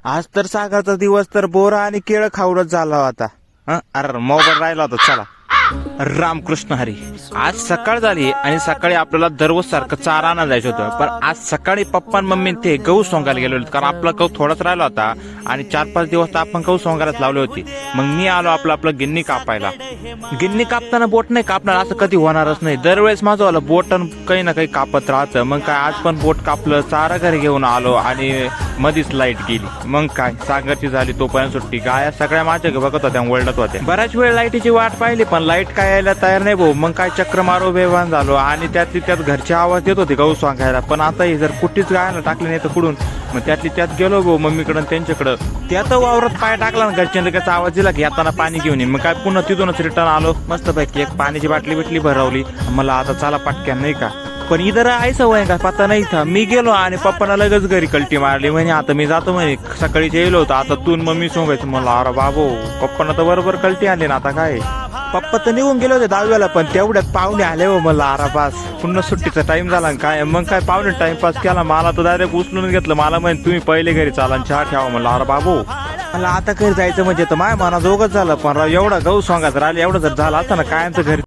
आज तर सागरचा दिवस तर बोरा आणि केळ खाऊनच झाला होता. अरे मोबाईल राहिला होता. चला रामकृष्ण हरी. आज सकाळ झाली आणि सकाळी आपल्याला दररोज सारखं चारा आणा जायचं होतं, पण आज सकाळी पप्पा आणि मम्मी ते गहू सोंगायला गेले होते, कारण आपला गहू थोडाच राहिला होता आणि 4-5 दिवस तर आपण गहू सोंगायलाच लावले होते. मग मी आलो आपलं गिन्नी कापायला. गिन्नी कापताना बोट नाही कापणार असं कधी होणारच नाही. दरवेळेस माझं वाला बोट काही ना काही कापत राहतं. मग काय आज पण बोट कापलं, चारा घरी घेऊन आलो आणि मधीच लाईट गेली. मग काय सागरची झाली तोपर्यंत सुट्टी. गाया सगळ्या माझ्या बघत होत्या, वळडत होत्या. बऱ्याच वेळ लाईटीची वाट पाहिली पण लाईट काय यायला तयार नाही भाऊ. मग काय चक्र मारो बेवान झालो आणि त्यात घरचे आवाज देत होते गहू सांगायला. पण आता हे जर कुठीच गायला टाकली नाही तर कुठून. मग त्यात गेलो भाऊ मम्मीकडं त्यांच्याकडं. त्यात वावरात पाय टाकला ना घरच्या लगेच आवाज दिला की येताना पाणी घेऊन ये. मग काय पुन्हा तिथूनच रिटर्न आलो. मस्तपैकी एक पाण्याची बाटली बिटली भरवली. मला आता चला पटक्यान नाही का. पण इधर आयचं वय का पत्ता नाही था. मी गेलो आणि पप्पाना लगेच घरी कल्टी मारली. म्हणे आता मी जातो म्हणे, सकाळीच येलो होतं आता तू मम्मी सोंगायचं. मला अरे बाबो पप्पाना तर बरोबर कल्टी आली ना. आता काय पप्पा तर निघून गेले होते 10व्याला, पण तेवढ्यात पाहुणे आले हो. मला अरे बास पुन्हा सुट्टीचा टाइम झाला काय. मग काय पाहुणे टाइमपास केला. मला तर डायरेक्ट उचलून घेतलं. मला म्हणे तुम्ही पहिले घरी चाला चहा ठेवा. म्हणलं अरे बाबू मला आता घरी जायचं म्हणजे तर माय मना दोघच झालं. पण एवढा गहू सोंगायचं राहिलं. एवढं जर झालं असतं ना कायमचं घरी